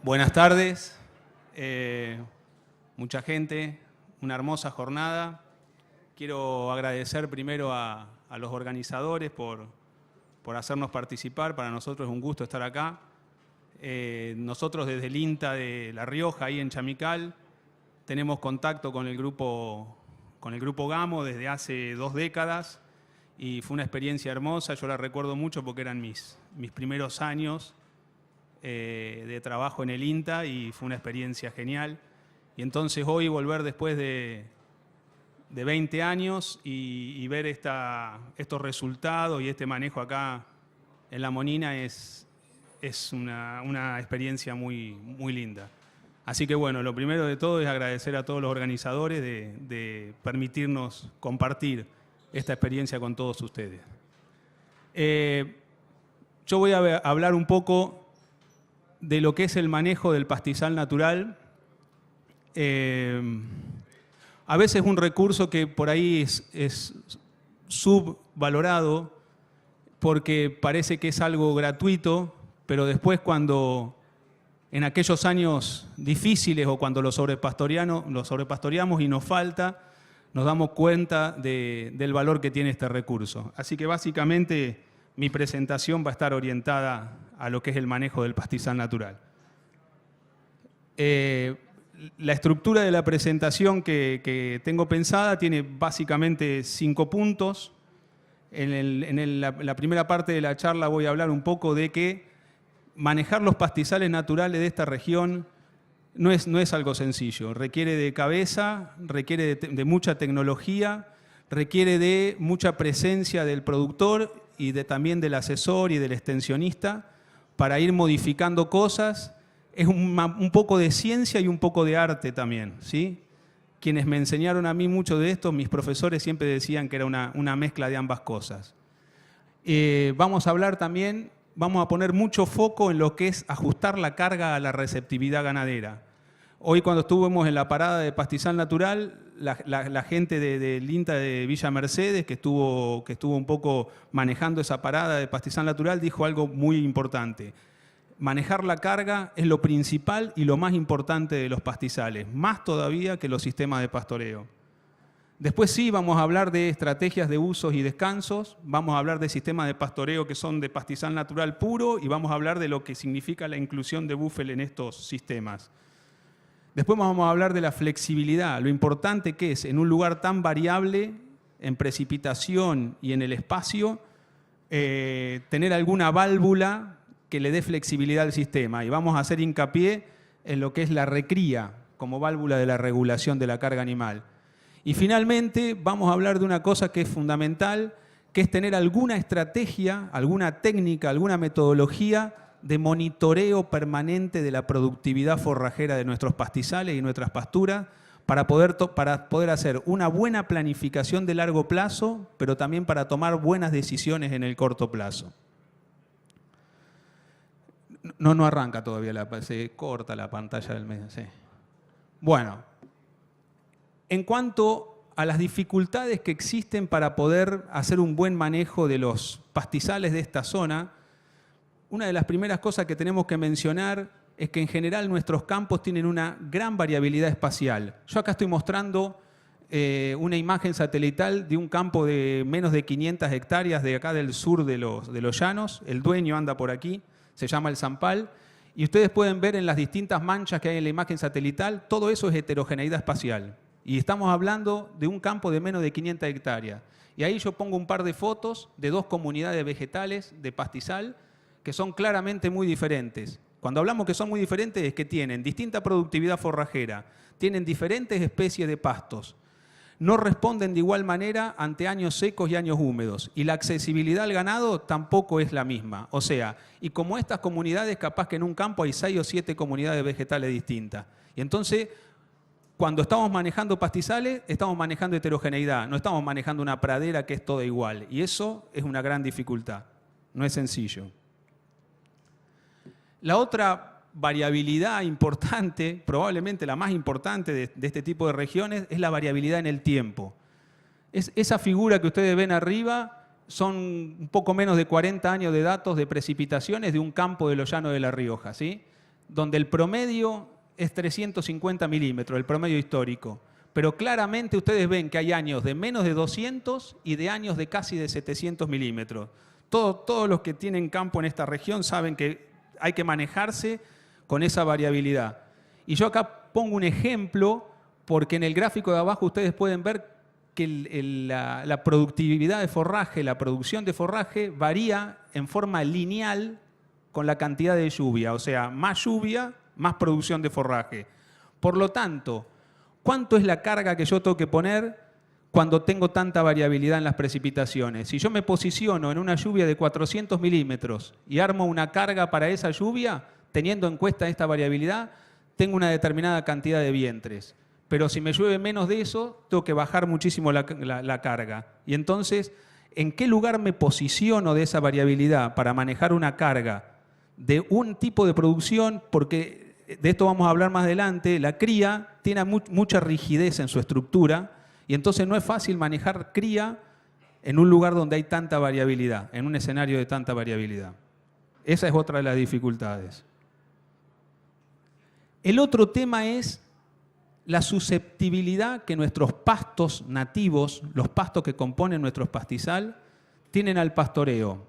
Buenas tardes, mucha gente, una hermosa jornada. Quiero agradecer primero a los organizadores por hacernos participar. Para nosotros es un gusto estar acá. Nosotros desde el INTA de La Rioja, ahí en Chamical, tenemos contacto con el grupo GAMO desde hace 2 décadas y fue una experiencia hermosa. Yo la recuerdo mucho porque eran mis primeros años de trabajo en el INTA y fue una experiencia genial. Y entonces hoy volver después de 20 años y ver estos resultados y este manejo acá en La Monina es una experiencia muy linda. Así que bueno, lo primero de todo es agradecer a todos los organizadores de permitirnos compartir esta experiencia con todos ustedes. Yo voy a hablar un poco de lo que es el manejo del pastizal natural. A veces un recurso que por ahí es subvalorado porque parece que es algo gratuito, pero después cuando en aquellos años difíciles o cuando lo sobrepastoreamos y nos falta, nos damos cuenta del valor que tiene este recurso. Así que básicamente mi presentación va a estar orientada a lo que es el manejo del pastizal natural. La estructura de la presentación que tengo pensada tiene básicamente 5 puntos. En la primera parte de la charla voy a hablar un poco de que manejar los pastizales naturales de esta región no es algo sencillo. Requiere de cabeza, requiere de mucha tecnología, requiere de mucha presencia del productor y también del asesor y del extensionista para ir modificando cosas. Es un poco de ciencia y un poco de arte también, ¿sí? Quienes me enseñaron a mí mucho de esto, mis profesores siempre decían que era una mezcla de ambas cosas. Vamos a hablar también, vamos a poner mucho foco en lo que es ajustar la carga a la receptividad ganadera. Hoy cuando estuvimos en la parada de pastizal natural, la gente del INTA de Villa Mercedes, que estuvo un poco manejando esa parada de pastizal natural, dijo algo muy importante. Manejar la carga es lo principal y lo más importante de los pastizales, más todavía que los sistemas de pastoreo. Después sí vamos a hablar de estrategias de usos y descansos, vamos a hablar de sistemas de pastoreo que son de pastizal natural puro y vamos a hablar de lo que significa la inclusión de búfel en estos sistemas. Después vamos a hablar de la flexibilidad, lo importante que es en un lugar tan variable, en precipitación y en el espacio, tener alguna válvula que le dé flexibilidad al sistema. Y vamos a hacer hincapié en lo que es la recría como válvula de la regulación de la carga animal. Y finalmente vamos a hablar de una cosa que es fundamental, que es tener alguna estrategia, alguna técnica, alguna metodología de monitoreo permanente de la productividad forrajera de nuestros pastizales y nuestras pasturas para poder hacer una buena planificación de largo plazo, pero también para tomar buenas decisiones en el corto plazo. No arranca todavía, se corta la pantalla del medio. Sí. Bueno, en cuanto a las dificultades que existen para poder hacer un buen manejo de los pastizales de esta zona, una de las primeras cosas que tenemos que mencionar es que en general nuestros campos tienen una gran variabilidad espacial. Yo acá estoy mostrando una imagen satelital de un campo de menos de 500 hectáreas de acá del sur de los llanos. El dueño anda por aquí, se llama el Zampal. Y ustedes pueden ver en las distintas manchas que hay en la imagen satelital, todo eso es heterogeneidad espacial. Y estamos hablando de un campo de menos de 500 hectáreas. Y ahí yo pongo un par de fotos de 2 comunidades vegetales de pastizal que son claramente muy diferentes. Cuando hablamos que son muy diferentes es que tienen distinta productividad forrajera, tienen diferentes especies de pastos, no responden de igual manera ante años secos y años húmedos, y la accesibilidad al ganado tampoco es la misma. O sea, y como estas comunidades, capaz que en un campo hay 6 o 7 comunidades vegetales distintas. Y entonces, cuando estamos manejando pastizales, estamos manejando heterogeneidad, no estamos manejando una pradera que es toda igual. Y eso es una gran dificultad, no es sencillo. La otra variabilidad importante, probablemente la más importante de este tipo de regiones, es la variabilidad en el tiempo. Esa figura que ustedes ven arriba son un poco menos de 40 años de datos de precipitaciones de un campo de los llanos de La Rioja, ¿sí? donde el promedio es 350 milímetros, el promedio histórico. Pero claramente ustedes ven que hay años de menos de 200 y de años de casi de 700 milímetros. Todos los que tienen campo en esta región saben que hay que manejarse con esa variabilidad. Y yo acá pongo un ejemplo porque en el gráfico de abajo ustedes pueden ver que la productividad de forraje, la producción de forraje varía en forma lineal con la cantidad de lluvia. O sea, más lluvia, más producción de forraje. Por lo tanto, ¿cuánto es la carga que yo tengo que poner cuando tengo tanta variabilidad en las precipitaciones? Si yo me posiciono en una lluvia de 400 milímetros y armo una carga para esa lluvia, teniendo en cuenta esta variabilidad, tengo una determinada cantidad de vientres. Pero si me llueve menos de eso, tengo que bajar muchísimo la carga. Y entonces, ¿en qué lugar me posiciono de esa variabilidad para manejar una carga de un tipo de producción? Porque de esto vamos a hablar más adelante, la cría tiene mucha rigidez en su estructura y entonces no es fácil manejar cría en un lugar donde hay tanta variabilidad, en un escenario de tanta variabilidad. Esa es otra de las dificultades. El otro tema es la susceptibilidad que nuestros pastos nativos, los pastos que componen nuestro pastizal, tienen al pastoreo.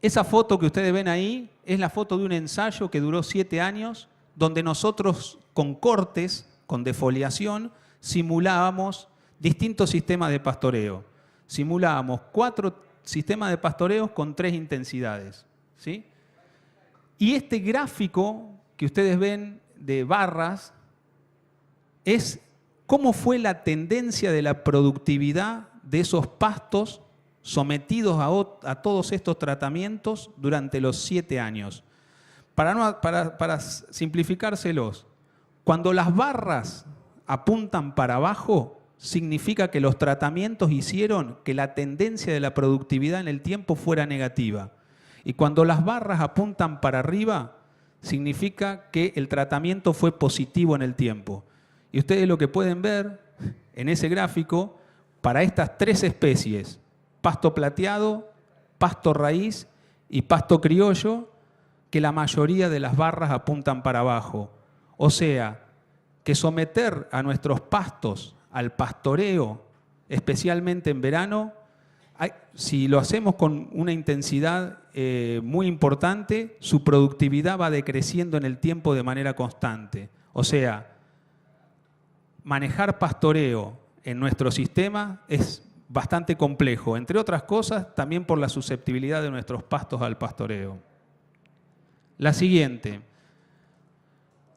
Esa foto que ustedes ven ahí es la foto de un ensayo que duró 7 años, donde nosotros con cortes, con defoliación, simulábamos distintos sistemas de pastoreo. Simulábamos 4 sistemas de pastoreo con 3 intensidades, ¿sí? Y este gráfico que ustedes ven de barras es cómo fue la tendencia de la productividad de esos pastos sometidos a todos estos tratamientos durante los 7 años. Para simplificárselos, cuando las barras apuntan para abajo, significa que los tratamientos hicieron que la tendencia de la productividad en el tiempo fuera negativa. Y cuando las barras apuntan para arriba, significa que el tratamiento fue positivo en el tiempo. Y ustedes lo que pueden ver en ese gráfico, para estas 3 especies, pasto plateado, pasto raíz y pasto criollo, que la mayoría de las barras apuntan para abajo. O sea, que someter a nuestros pastos al pastoreo, especialmente en verano, si lo hacemos con una intensidad muy importante, su productividad va decreciendo en el tiempo de manera constante. O sea, manejar pastoreo en nuestro sistema es bastante complejo, entre otras cosas, también por la susceptibilidad de nuestros pastos al pastoreo. La siguiente.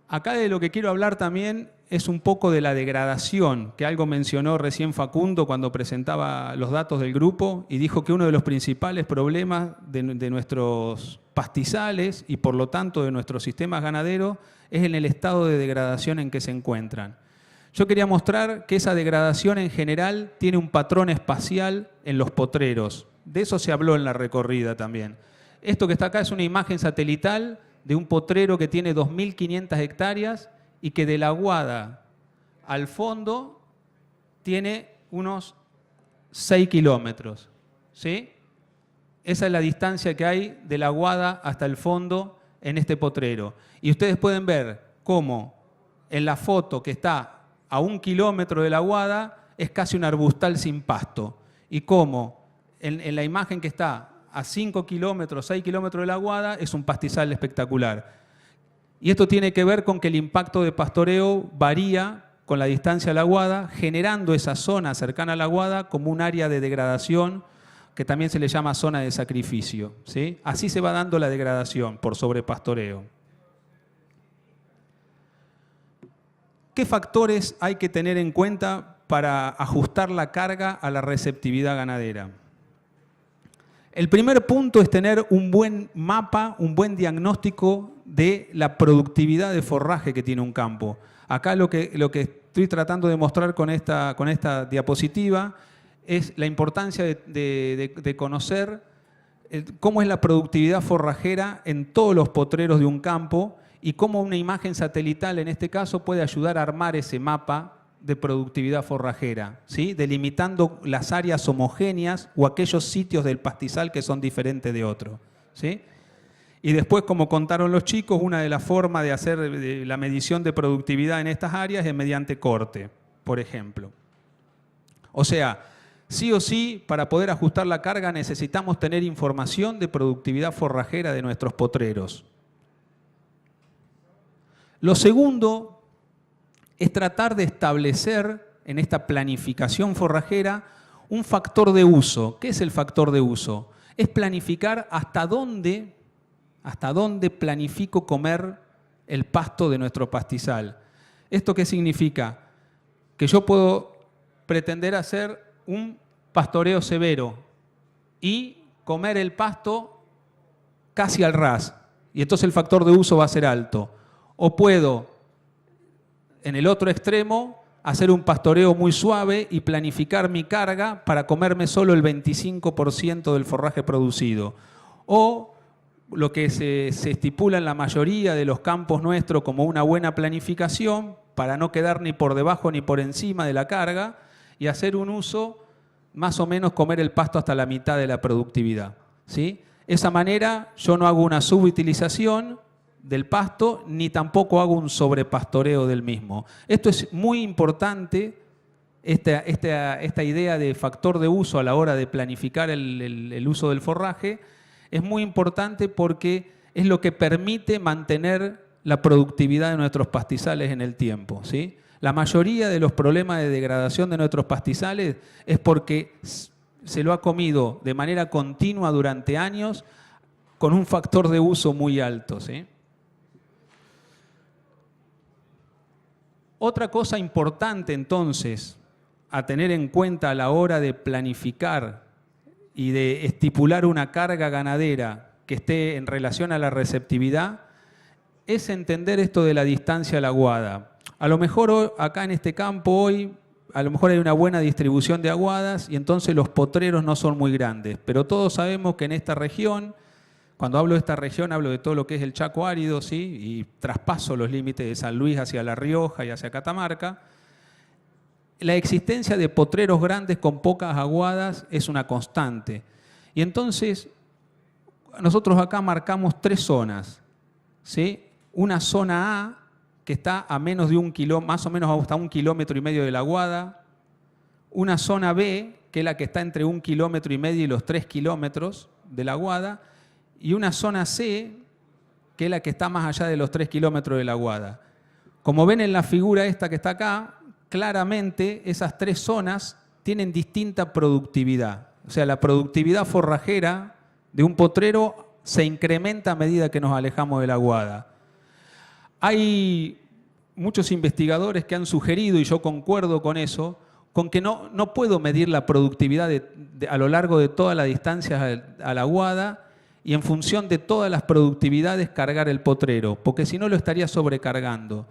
Acá de lo que quiero hablar también es un poco de la degradación, que algo mencionó recién Facundo cuando presentaba los datos del grupo y dijo que uno de los principales problemas de nuestros pastizales y por lo tanto de nuestros sistemas ganaderos es en el estado de degradación en que se encuentran. Yo quería mostrar que esa degradación en general tiene un patrón espacial en los potreros. De eso se habló en la recorrida también. Esto que está acá es una imagen satelital de un potrero que tiene 2.500 hectáreas y que de la aguada al fondo tiene unos 6 kilómetros. ¿Sí? Esa es la distancia que hay de la aguada hasta el fondo en este potrero. Y ustedes pueden ver cómo en la foto que está a 1 kilómetro de la aguada es casi un arbustal sin pasto. Y cómo en la imagen que está a 5 kilómetros, 6 kilómetros de la aguada es un pastizal espectacular. Y esto tiene que ver con que el impacto de pastoreo varía con la distancia a la aguada, generando esa zona cercana a la aguada como un área de degradación que también se le llama zona de sacrificio, ¿sí? Así se va dando la degradación por sobrepastoreo. ¿Qué factores hay que tener en cuenta para ajustar la carga a la receptividad ganadera? El primer punto es tener un buen mapa, un buen diagnóstico de la productividad de forraje que tiene un campo. Acá lo que estoy tratando de mostrar con esta diapositiva es la importancia de conocer cómo es la productividad forrajera en todos los potreros de un campo y cómo una imagen satelital en este caso puede ayudar a armar ese mapa de productividad forrajera, ¿sí? Delimitando las áreas homogéneas o aquellos sitios del pastizal que son diferentes de otros, ¿sí? Y después, como contaron los chicos, una de las formas de hacer la medición de productividad en estas áreas es mediante corte, por ejemplo. O sea, sí o sí, para poder ajustar la carga necesitamos tener información de productividad forrajera de nuestros potreros. Lo segundo es tratar de establecer en esta planificación forrajera un factor de uso. ¿Qué es el factor de uso? Es planificar hasta dónde planifico comer el pasto de nuestro pastizal. ¿Esto qué significa? Que yo puedo pretender hacer un pastoreo severo y comer el pasto casi al ras, y entonces el factor de uso va a ser alto. O puedo, en el otro extremo, hacer un pastoreo muy suave y planificar mi carga para comerme solo el 25% del forraje producido. O lo que se estipula en la mayoría de los campos nuestros como una buena planificación para no quedar ni por debajo ni por encima de la carga y hacer un uso más o menos comer el pasto hasta la mitad de la productividad, ¿sí? De esa manera yo no hago una subutilización del pasto ni tampoco hago un sobrepastoreo del mismo. Esto es muy importante, esta idea de factor de uso a la hora de planificar el uso del forraje, es muy importante porque es lo que permite mantener la productividad de nuestros pastizales en el tiempo, ¿sí? La mayoría de los problemas de degradación de nuestros pastizales es porque se lo ha comido de manera continua durante años con un factor de uso muy alto, ¿sí? Otra cosa importante entonces a tener en cuenta a la hora de planificar y de estipular una carga ganadera que esté en relación a la receptividad es entender esto de la distancia a la aguada. A lo mejor acá en este campo hoy, a lo mejor hay una buena distribución de aguadas y entonces los potreros no son muy grandes, pero todos sabemos que en esta región, cuando hablo de esta región hablo de todo lo que es el Chaco árido, ¿sí? Y traspaso los límites de San Luis hacia La Rioja y hacia Catamarca, la existencia de potreros grandes con pocas aguadas es una constante. Y entonces nosotros acá marcamos 3 zonas, ¿sí? Una zona A, que está a menos de 1 kilómetro, más o menos hasta 1,5 kilómetros de la aguada. Una zona B, que es la que está entre 1,5 kilómetros y los 3 kilómetros de la aguada. Y una zona C, que es la que está más allá de los 3 kilómetros de la aguada. Como ven en la figura esta que está acá, claramente esas 3 zonas tienen distinta productividad. O sea, la productividad forrajera de un potrero se incrementa a medida que nos alejamos de la aguada. Hay muchos investigadores que han sugerido, y yo concuerdo con eso, con que no puedo medir la productividad a lo largo de toda la distancia a la aguada y en función de todas las productividades cargar el potrero, porque si no lo estaría sobrecargando.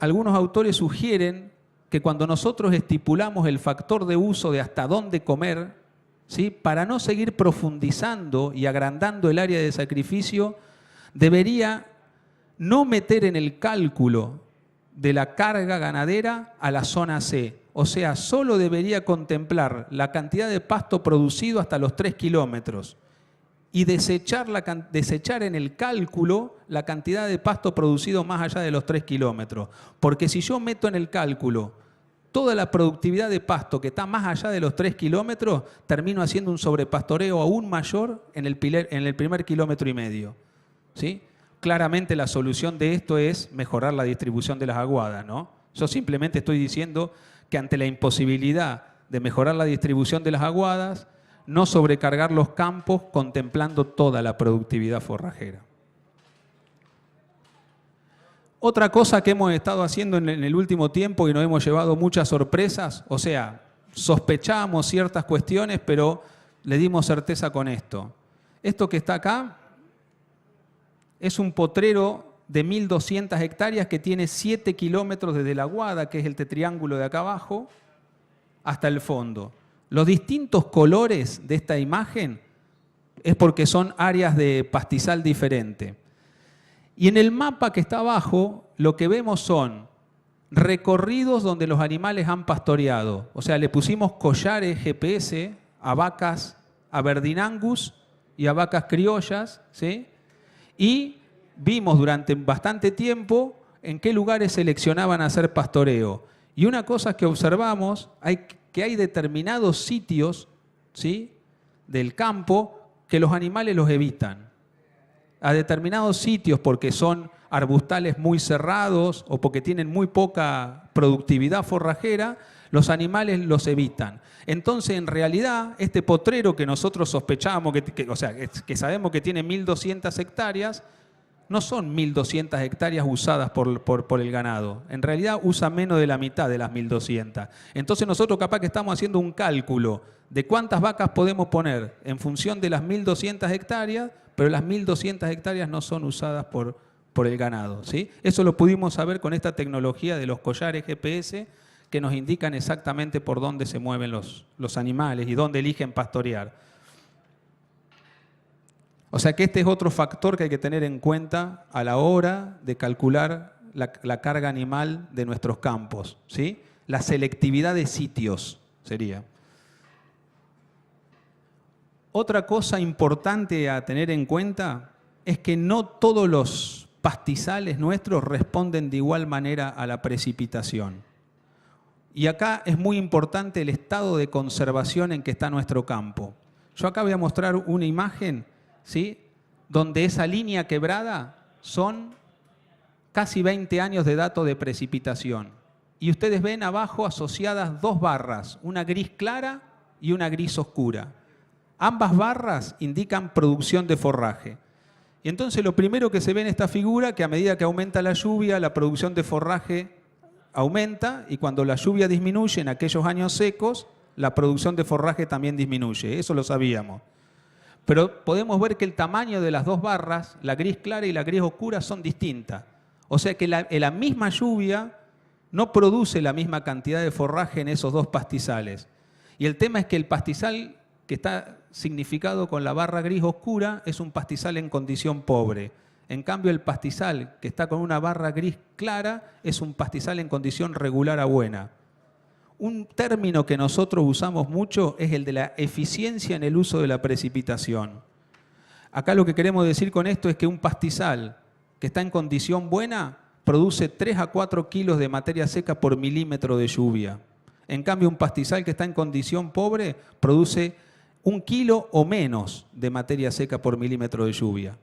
Algunos autores sugieren que cuando nosotros estipulamos el factor de uso de hasta dónde comer, ¿sí? Para no seguir profundizando y agrandando el área de sacrificio, debería no meter en el cálculo de la carga ganadera a la zona C. O sea, solo debería contemplar la cantidad de pasto producido hasta los 3 kilómetros y desechar en el cálculo la cantidad de pasto producido más allá de los 3 kilómetros. Porque si yo meto en el cálculo toda la productividad de pasto que está más allá de los 3 kilómetros, termino haciendo un sobrepastoreo aún mayor en el primer 1,5 kilómetros. ¿Sí? Claramente la solución de esto es mejorar la distribución de las aguadas, ¿no? Yo simplemente estoy diciendo que ante la imposibilidad de mejorar la distribución de las aguadas, no sobrecargar los campos contemplando toda la productividad forrajera. Otra cosa que hemos estado haciendo en el último tiempo y nos hemos llevado muchas sorpresas, o sea, sospechábamos ciertas cuestiones, pero le dimos certeza con esto. Esto que está acá es un potrero de 1.200 hectáreas que tiene 7 kilómetros desde la aguada, que es el triángulo de acá abajo, hasta el fondo. Los distintos colores de esta imagen es porque son áreas de pastizal diferente. Y en el mapa que está abajo, lo que vemos son recorridos donde los animales han pastoreado. O sea, le pusimos collares GPS a vacas Aberdeen Angus y a vacas criollas, ¿sí? Y vimos durante bastante tiempo en qué lugares seleccionaban hacer pastoreo. Y una cosa que observamos, que hay determinados sitios, ¿sí?, del campo que los animales los evitan. A determinados sitios porque son arbustales muy cerrados o porque tienen muy poca productividad forrajera, los animales los evitan. Entonces, en realidad, este potrero que nosotros sospechamos, que sabemos que tiene 1.200 hectáreas, no son 1.200 hectáreas usadas por el ganado. En realidad usa menos de la mitad de las 1.200. Entonces nosotros capaz que estamos haciendo un cálculo de cuántas vacas podemos poner en función de las 1.200 hectáreas, pero las 1.200 hectáreas no son usadas por el ganado, ¿sí? Eso lo pudimos saber con esta tecnología de los collares GPS que nos indican exactamente por dónde se mueven los animales y dónde eligen pastorear. O sea que este es otro factor que hay que tener en cuenta a la hora de calcular la carga animal de nuestros campos, ¿sí? La selectividad de sitios sería. Otra cosa importante a tener en cuenta es que no todos los pastizales nuestros responden de igual manera a la precipitación. Y acá es muy importante el estado de conservación en que está nuestro campo. Yo acá voy a mostrar una imagen, ¿sí?, donde esa línea quebrada son casi 20 años de dato de precipitación. Y ustedes ven abajo asociadas dos barras, una gris clara y una gris oscura. Ambas barras indican producción de forraje. Y entonces lo primero que se ve en esta figura, que a medida que aumenta la lluvia, la producción de forraje aumenta, y cuando la lluvia disminuye en aquellos años secos, la producción de forraje también disminuye. Eso lo sabíamos. Pero podemos ver que el tamaño de las dos barras, la gris clara y la gris oscura, son distintas. O sea que la misma lluvia no produce la misma cantidad de forraje en esos dos pastizales. Y el tema es que el pastizal que está significado con la barra gris oscura es un pastizal en condición pobre. En cambio, el pastizal que está con una barra gris clara es un pastizal en condición regular a buena. Un término que nosotros usamos mucho es el de la eficiencia en el uso de la precipitación. Acá lo que queremos decir con esto es que un pastizal que está en condición buena produce 3 a 4 kilos de materia seca por milímetro de lluvia. En cambio, un pastizal que está en condición pobre produce 1 kilo o menos de materia seca por milímetro de lluvia.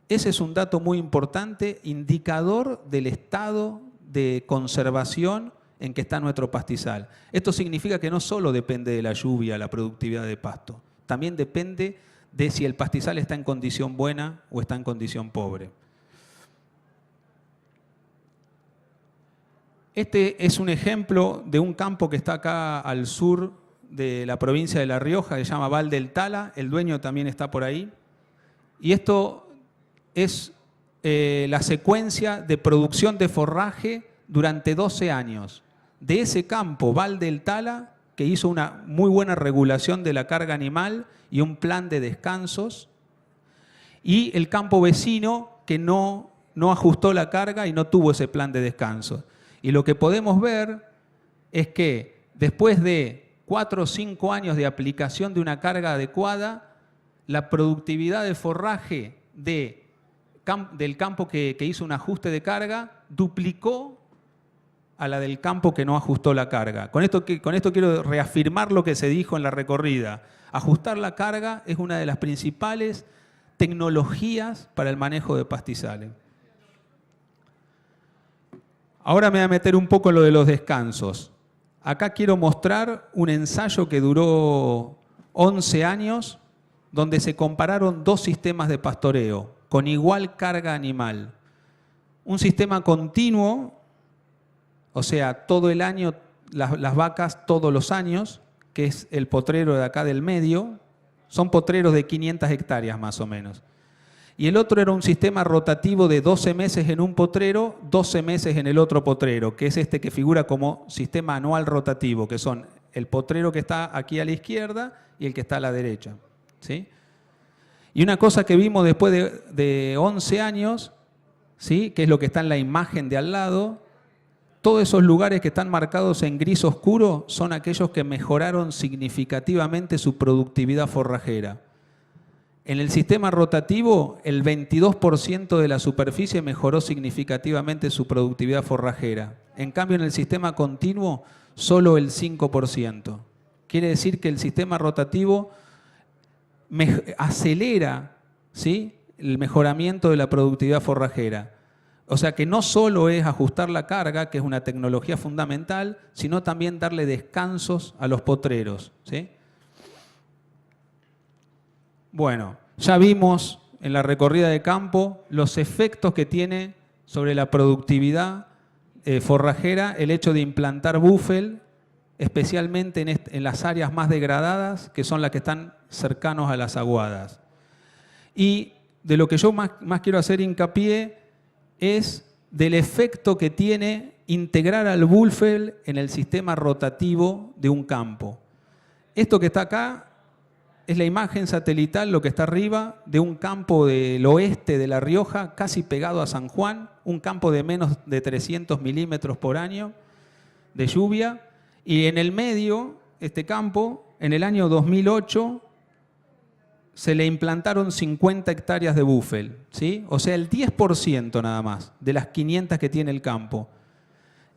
Ese es un dato muy importante, indicador del estado de conservación en que está nuestro pastizal. Esto significa que no solo depende de la lluvia, la productividad de pasto, también depende de si el pastizal está en condición buena o está en condición pobre. Este es un ejemplo de un campo que está acá al sur de la provincia de La Rioja, que se llama Val del Tala, el dueño también está por ahí. Y esto es la secuencia de producción de forraje durante 12 años. De ese campo, Val del Tala, que hizo una muy buena regulación de la carga animal y un plan de descansos, y el campo vecino que no ajustó la carga y no tuvo ese plan de descanso. Y lo que podemos ver es que después de 4 o 5 años de aplicación de una carga adecuada, la productividad de forraje del campo que hizo un ajuste de carga duplicó a la del campo que no ajustó la carga. Con esto quiero reafirmar lo que se dijo en la recorrida. Ajustar la carga es una de las principales tecnologías para el manejo de pastizales. Ahora me voy a meter un poco en lo de los descansos. Acá quiero mostrar un ensayo que duró 11 años, donde se compararon 2 sistemas de pastoreo con igual carga animal. Un sistema continuo, o sea, todo el año, las vacas todos los años, que es el potrero de acá del medio, son potreros de 500 hectáreas más o menos. Y el otro era un sistema rotativo de 12 meses en un potrero, 12 meses en el otro potrero, que es este que figura como sistema anual rotativo, que son el potrero que está aquí a la izquierda y el que está a la derecha, ¿sí? Y una cosa que vimos después de 11 años, ¿sí?, que es lo que está en la imagen de al lado, todos esos lugares que están marcados en gris oscuro son aquellos que mejoraron significativamente su productividad forrajera. En el sistema rotativo, el 22% de la superficie mejoró significativamente su productividad forrajera. En cambio, en el sistema continuo, solo el 5%. Quiere decir que el sistema rotativo acelera, ¿sí?, el mejoramiento de la productividad forrajera. O sea que no solo es ajustar la carga, que es una tecnología fundamental, sino también darle descansos a los potreros, ¿sí? Bueno, ya vimos en la recorrida de campo los efectos que tiene sobre la productividad forrajera el hecho de implantar búfel, especialmente en las áreas más degradadas, que son las que están cercanos a las aguadas. Y de lo que yo más quiero hacer hincapié es del efecto que tiene integrar al búfel en el sistema rotativo de un campo. Esto que está acá es la imagen satelital, lo que está arriba, de un campo del oeste de La Rioja, casi pegado a San Juan, un campo de menos de 300 milímetros por año de lluvia, y en el medio, este campo, en el año 2008, se le implantaron 50 hectáreas de búfel, ¿sí? O sea, el 10% nada más de las 500 que tiene el campo.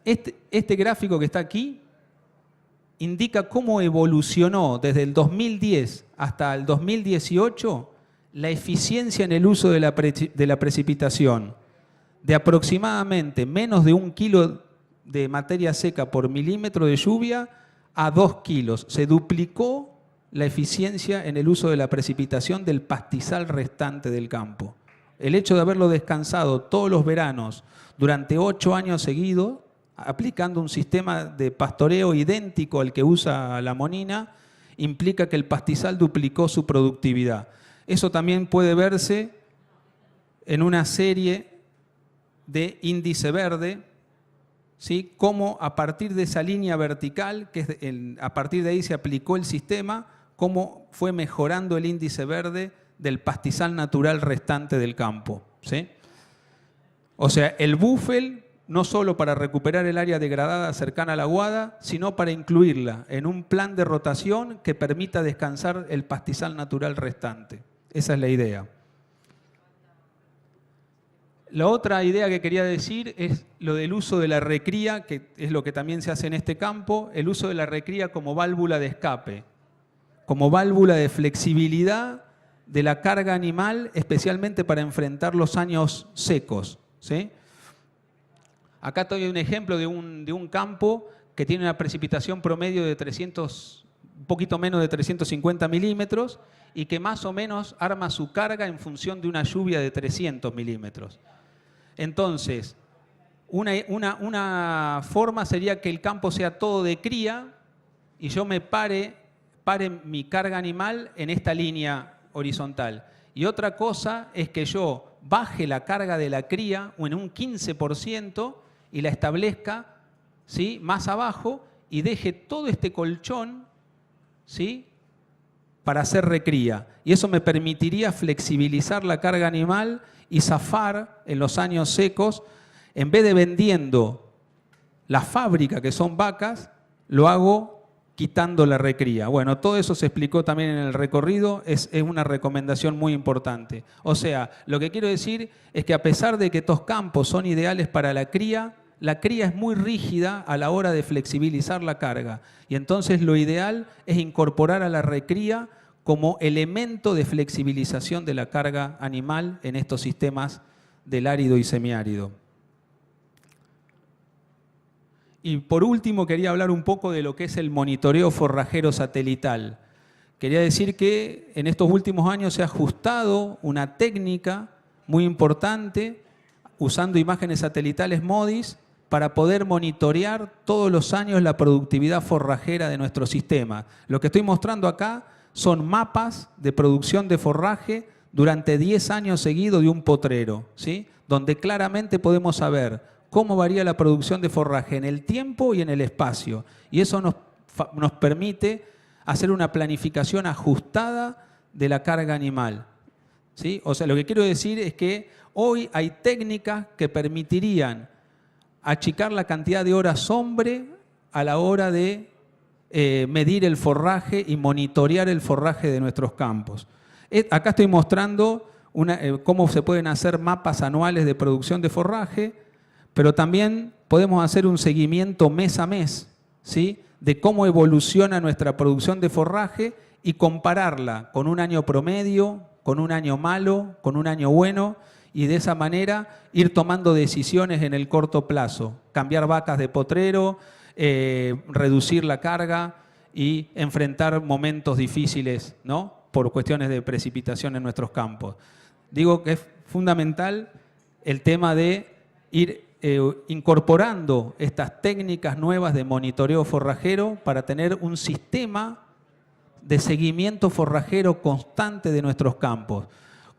Este gráfico que está aquí indica cómo evolucionó desde el 2010 hasta el 2018 la eficiencia en el uso de la precipitación, de aproximadamente menos de 1 kilo de materia seca por milímetro de lluvia a 2 kilos. Se duplicó la eficiencia en el uso de la precipitación del pastizal restante del campo. El hecho de haberlo descansado todos los veranos durante 8 años seguidos, aplicando un sistema de pastoreo idéntico al que usa la monina, implica que el pastizal duplicó su productividad. Eso también puede verse en una serie de índice verde, ¿sí?, cómo a partir de esa línea vertical, a partir de ahí se aplicó el sistema, cómo fue mejorando el índice verde del pastizal natural restante del campo, ¿sí? O sea, el búfel no solo para recuperar el área degradada cercana a la aguada, sino para incluirla en un plan de rotación que permita descansar el pastizal natural restante. Esa es la idea. La otra idea que quería decir es lo del uso de la recría, que es lo que también se hace en este campo, el uso de la recría como válvula de escape, como válvula de flexibilidad de la carga animal, especialmente para enfrentar los años secos, ¿sí? Acá estoy un ejemplo de un campo que tiene una precipitación promedio de un poquito menos de 350 milímetros y que más o menos arma su carga en función de una lluvia de 300 milímetros. Entonces, una forma sería que el campo sea todo de cría y yo me pare mi carga animal en esta línea horizontal. Y otra cosa es que yo baje la carga de la cría en un 15% y la establezca, ¿sí?, más abajo y deje todo este colchón, ¿sí?, para hacer recría. Y eso me permitiría flexibilizar la carga animal y zafar en los años secos. En vez de vendiendo la fábrica, que son vacas, lo hago quitando la recría. Bueno, todo eso se explicó también en el recorrido, es una recomendación muy importante. O sea, lo que quiero decir es que a pesar de que estos campos son ideales para la cría es muy rígida a la hora de flexibilizar la carga. Y entonces lo ideal es incorporar a la recría como elemento de flexibilización de la carga animal en estos sistemas del árido y semiárido. Y por último quería hablar un poco de lo que es el monitoreo forrajero satelital. Quería decir que en estos últimos años se ha ajustado una técnica muy importante usando imágenes satelitales MODIS para poder monitorear todos los años la productividad forrajera de nuestro sistema. Lo que estoy mostrando acá son mapas de producción de forraje durante 10 años seguidos de un potrero, ¿sí?, donde claramente podemos saber cómo varía la producción de forraje en el tiempo y en el espacio. Y eso nos permite hacer una planificación ajustada de la carga animal, ¿sí? O sea, lo que quiero decir es que hoy hay técnicas que permitirían achicar la cantidad de horas hombre a la hora de medir el forraje y monitorear el forraje de nuestros campos. Acá estoy mostrando cómo se pueden hacer mapas anuales de producción de forraje, pero también podemos hacer un seguimiento mes a mes, ¿sí?, de cómo evoluciona nuestra producción de forraje y compararla con un año promedio, con un año malo, con un año bueno, y de esa manera ir tomando decisiones en el corto plazo, cambiar vacas de potrero, reducir la carga y enfrentar momentos difíciles, ¿no?, por cuestiones de precipitación en nuestros campos. Digo que es fundamental el tema de ir incorporando estas técnicas nuevas de monitoreo forrajero para tener un sistema de seguimiento forrajero constante de nuestros campos.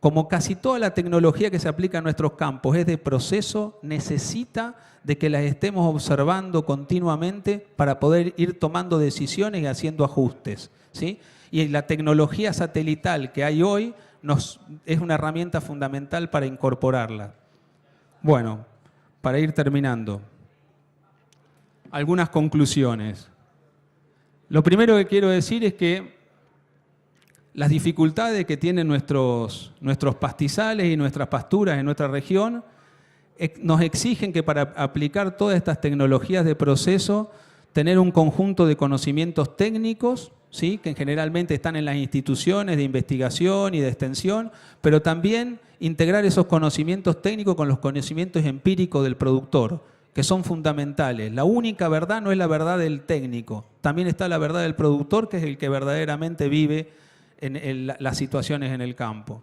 Como casi toda la tecnología que se aplica en nuestros campos es de proceso, necesita de que las estemos observando continuamente para poder ir tomando decisiones y haciendo ajustes, ¿sí? Y la tecnología satelital que hay hoy es una herramienta fundamental para incorporarla. Bueno, para ir terminando, algunas conclusiones. Lo primero que quiero decir es que las dificultades que tienen nuestros pastizales y nuestras pasturas en nuestra región nos exigen que para aplicar todas estas tecnologías de proceso, tener un conjunto de conocimientos técnicos, ¿sí?, que generalmente están en las instituciones de investigación y de extensión, pero también integrar esos conocimientos técnicos con los conocimientos empíricos del productor, que son fundamentales. La única verdad no es la verdad del técnico, también está la verdad del productor, que es el que verdaderamente vive en las situaciones en el campo.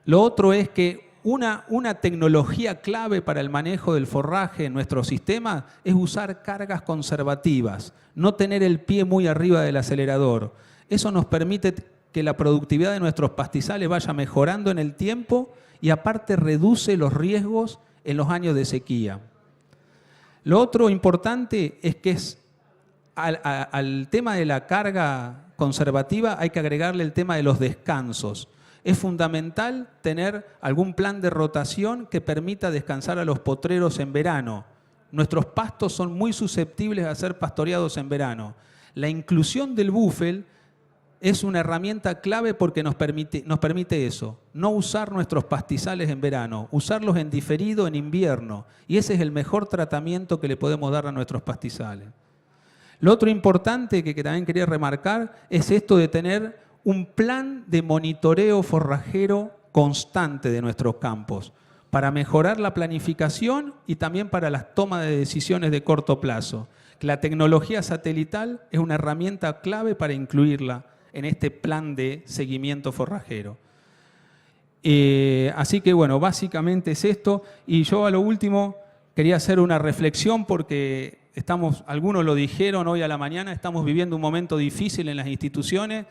Lo otro es que una tecnología clave para el manejo del forraje en nuestro sistema es usar cargas conservativas, no tener el pie muy arriba del acelerador. Eso nos permite que la productividad de nuestros pastizales vaya mejorando en el tiempo y aparte reduce los riesgos en los años de sequía. Lo otro importante es que al tema de la carga conservativa hay que agregarle el tema de los descansos. Es fundamental tener algún plan de rotación que permita descansar a los potreros en verano. Nuestros pastos son muy susceptibles a ser pastoreados en verano. La inclusión del búfel es una herramienta clave porque nos permite eso, no usar nuestros pastizales en verano, usarlos en diferido en invierno, y ese es el mejor tratamiento que le podemos dar a nuestros pastizales. Lo otro importante que también quería remarcar es esto de tener un plan de monitoreo forrajero constante de nuestros campos para mejorar la planificación y también para las tomas de decisiones de corto plazo. La tecnología satelital es una herramienta clave para incluirla en este plan de seguimiento forrajero. Así que bueno, básicamente es esto. Y yo a lo último quería hacer una reflexión porque algunos lo dijeron hoy a la mañana, estamos viviendo un momento difícil en las instituciones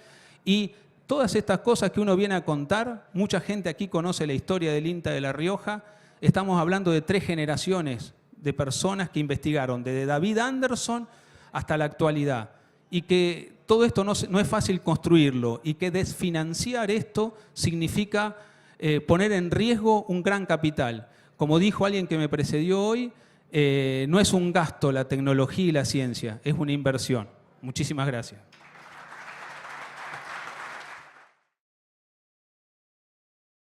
y todas estas cosas que uno viene a contar, mucha gente aquí conoce la historia del INTA de La Rioja, estamos hablando de 3 generaciones de personas que investigaron, desde David Anderson hasta la actualidad, y que todo esto no es fácil construirlo y que desfinanciar esto significa poner en riesgo un gran capital. Como dijo alguien que me precedió hoy, no es un gasto la tecnología y la ciencia, es una inversión. Muchísimas gracias.